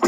Hi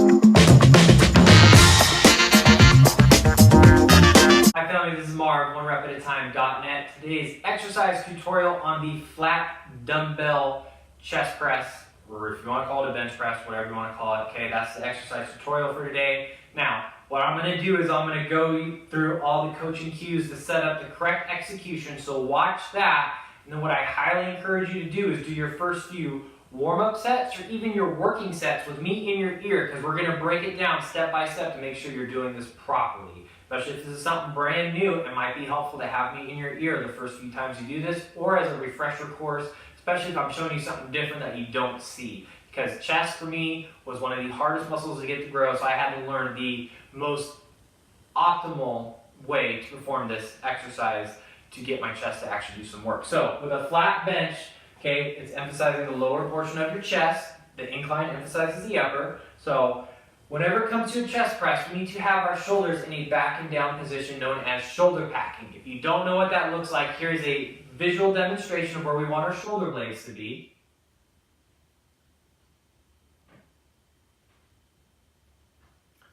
family, this is Mark, OneRepAtATime.net. Today's exercise tutorial on the flat dumbbell chest press, or if you want to call it a bench press, whatever you want to call it. Okay, that's the exercise tutorial for today. Now, what I'm going to do is I'm going to go through all the coaching cues to set up the correct execution, so watch that. And then what I highly encourage you to do is do your first few warm-up sets or even your working sets with me in your ear, because we're going to break it down step by step to make sure you're doing this properly. Especially if this is something brand new, it might be helpful to have me in your ear the first few times you do this, or as a refresher course, especially if I'm showing you something different that you don't see. Because chest for me was one of the hardest muscles to get to grow, so I had to learn the most optimal way to perform this exercise to get my chest to actually do some work. So with a flat bench, okay, it's emphasizing the lower portion of your chest. The incline emphasizes the upper. So whenever it comes to a chest press, we need to have our shoulders in a back and down position known as shoulder packing. If you don't know what that looks like, here is a visual demonstration of where we want our shoulder blades to be.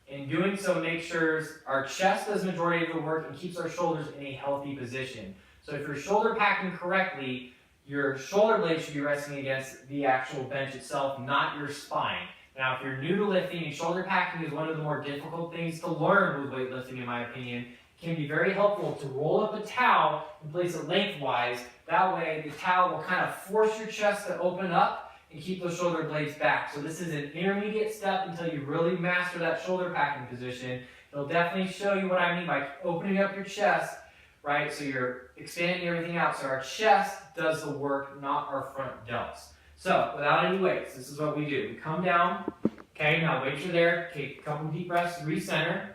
In doing so, make sure our chest does the majority of the work and keeps our shoulders in a healthy position. So if you're shoulder packing correctly, your shoulder blades should be resting against the actual bench itself, not your spine. Now, if you're new to lifting, and shoulder packing is one of the more difficult things to learn with weightlifting, in my opinion, it can be very helpful to roll up a towel and place it lengthwise. That way, the towel will kind of force your chest to open up and keep those shoulder blades back. So this is an intermediate step until you really master that shoulder packing position. It'll definitely show you what I mean by opening up your chest, right? So you're expanding everything out. So our chest does the work, not our front delts. So without any weights, this is what we do. We come down, okay, now weights are there. Take a couple deep breaths, recenter.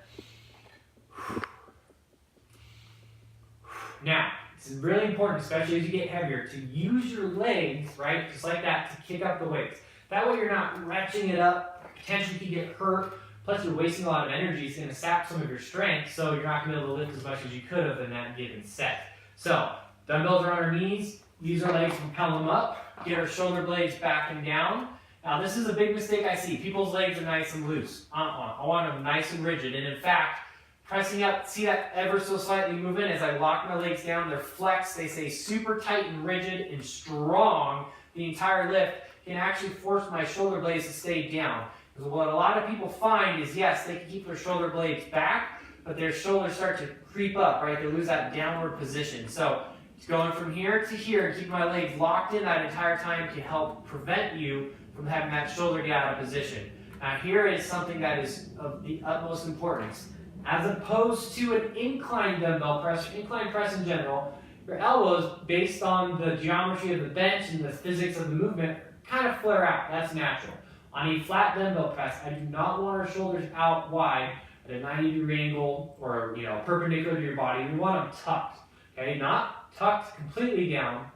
Now, it's really important, especially as you get heavier, to use your legs, right, just like that, to kick up the weights. That way you're not wrenching it up, potentially could get hurt, plus you're wasting a lot of energy. It's going to sap some of your strength, so you're not going to be able to lift as much as you could have in that given set. So, dumbbells are on our knees, use our legs to propel them up, get our shoulder blades back and down. Now this is a big mistake I see. People's legs are nice and loose. I want them nice and rigid, and in fact, pressing up, see that ever so slightly movement as I lock my legs down, they're flexed, they stay super tight and rigid and strong. The entire lift can actually force my shoulder blades to stay down. Because what a lot of people find is, yes, they can keep their shoulder blades back, but their shoulders start to creep up, right? They lose that downward position. So going from here to here and keeping my legs locked in that entire time can help prevent you from having that shoulder get out of position. Now here is something that is of the utmost importance. As opposed to an incline dumbbell press, or incline press in general, your elbows, based on the geometry of the bench and the physics of the movement, kind of flare out. That's natural. On a flat dumbbell press, I do not want our shoulders out wide at a 90-degree angle or perpendicular to your body. We want them tucked. Okay, not tucked completely down,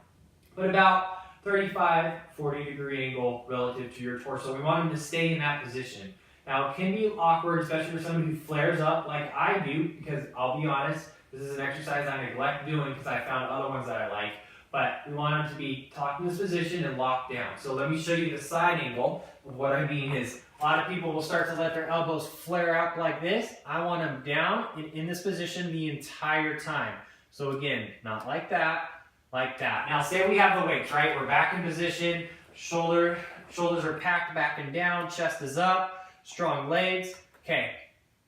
but about 35, 40-degree angle relative to your torso. We want them to stay in that position. Now, it can be awkward, especially for someone who flares up like I do, because I'll be honest, this is an exercise I neglect doing because I found other ones that I like, but we want them to be tucked in this position and locked down. So let me show you the side angle. What I mean is, a lot of people will start to let their elbows flare up like this. I want them down and in this position the entire time. So again, not like that, like that. Now say we have the weights, right? We're back in position, shoulders are packed back and down, chest is up. Strong legs. Okay,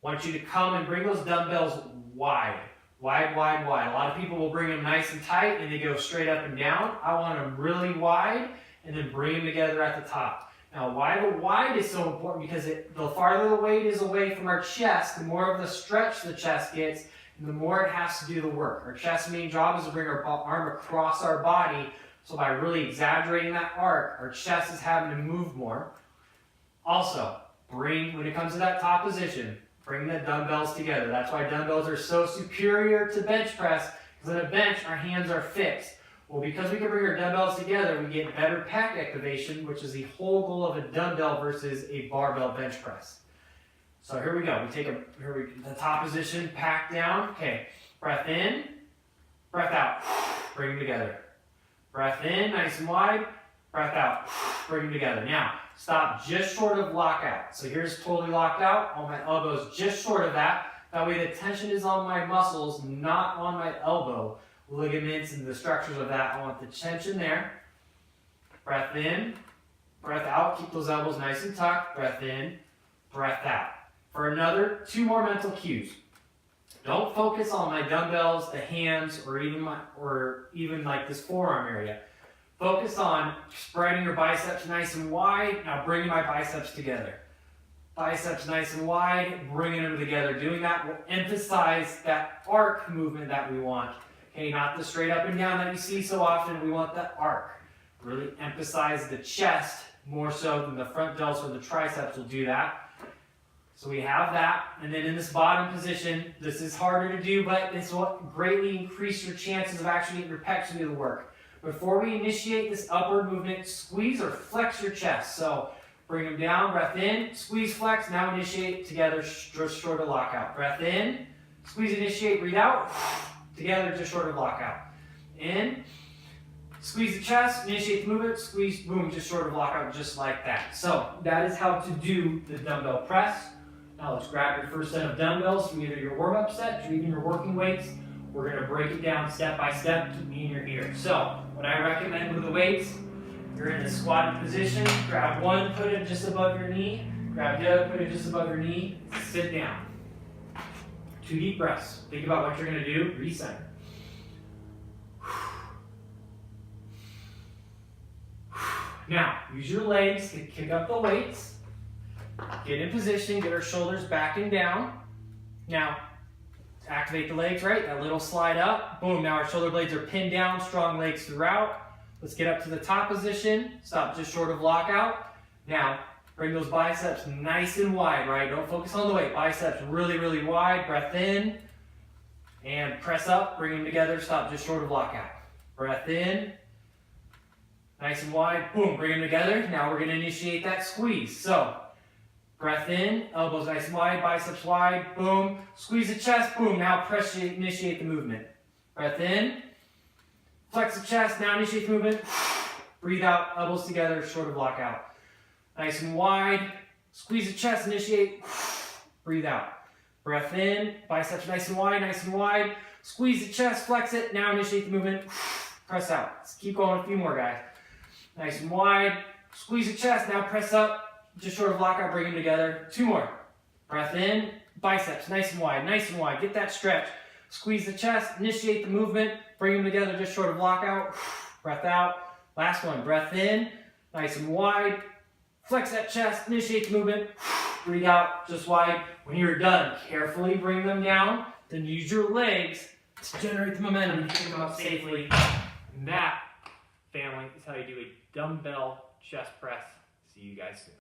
want you to come and bring those dumbbells wide. Wide, wide, wide. A lot of people will bring them nice and tight and they go straight up and down. I want them really wide and then bring them together at the top. Now, why the wide is so important because the farther the weight is away from our chest, the more of the stretch the chest gets and the more it has to do the work. Our chest's main job is to bring our arm across our body. So by really exaggerating that arc, our chest is having to move more. Also, when it comes to that top position, bring the dumbbells together. That's why dumbbells are so superior to bench press, because on a bench, our hands are fixed. Well, because we can bring our dumbbells together, we get better pec activation, which is the whole goal of a dumbbell versus a barbell bench press. So here we go. We take the top position, pack down. Okay, breath in, breath out. Bring them together. Breath in, nice and wide. Breath out. Bring them together. Now, stop just short of lockout. So here's totally locked out, all my elbows just short of that. That way the tension is on my muscles, not on my elbow ligaments and the structures of that. I want the tension there. Breath in, breath out. Keep those elbows nice and tucked. Breath in, breath out. For another 2 more mental cues. Don't focus on my dumbbells, the hands, or even like this forearm area. Focus on spreading your biceps nice and wide. Now bringing my biceps together. Biceps nice and wide, bringing them together. Doing that will emphasize that arc movement that we want. Okay, not the straight up and down that you see so often. We want the arc. Really emphasize the chest more so than the front delts or the triceps will do that. So we have that, and then in this bottom position, this is harder to do, but this will greatly increase your chances of actually getting your pecs to do the work. Before we initiate this upward movement, squeeze or flex your chest. So bring them down, breath in, squeeze, flex, now initiate together, just short of lockout. Breath in, squeeze, initiate, breathe out, together, just short of lockout. In, squeeze the chest, initiate the movement, squeeze, boom, just short of lockout, just like that. So that is how to do the dumbbell press. Now let's grab your first set of dumbbells from either your warm-up set or even your working weights. We're going to break it down step by step to mean you're here. So what I recommend with the weights, you're in a squatted position, grab one, put it just above your knee, grab the other, put it just above your knee, sit down. 2 deep breaths. Think about what you're going to do, recenter. Now, use your legs to kick up the weights. Get in position, get our shoulders back and down. Now, activate the legs, right? That little slide up. Boom, now our shoulder blades are pinned down, strong legs throughout. Let's get up to the top position. Stop just short of lockout. Now, bring those biceps nice and wide, right? Don't focus on the weight. Biceps really, really wide. Breath in. And press up, bring them together. Stop just short of lockout. Breath in. Nice and wide. Boom, bring them together. Now we're going to initiate that squeeze. So, breath in, elbows nice and wide, biceps wide, boom. Squeeze the chest, boom. Now press, initiate the movement. Breath in, flex the chest, now initiate the movement. Breathe out, elbows together, short of lockout. Nice and wide, squeeze the chest, initiate, breathe out. Breath in, biceps nice and wide. Squeeze the chest, flex it, now initiate the movement. Press out. Let's keep going, a few more, guys. Nice and wide, squeeze the chest, now press up. Just short of lockout, bring them together. 2 more. Breath in, biceps, nice and wide. Get that stretch. Squeeze the chest, initiate the movement, bring them together just short of lockout. Breath out. Last one. Breath in, nice and wide. Flex that chest, initiate the movement. Breathe out, just wide. When you're done, carefully bring them down. Then use your legs to generate the momentum to pick them up safely. And that, family, is how you do a dumbbell chest press. See you guys soon.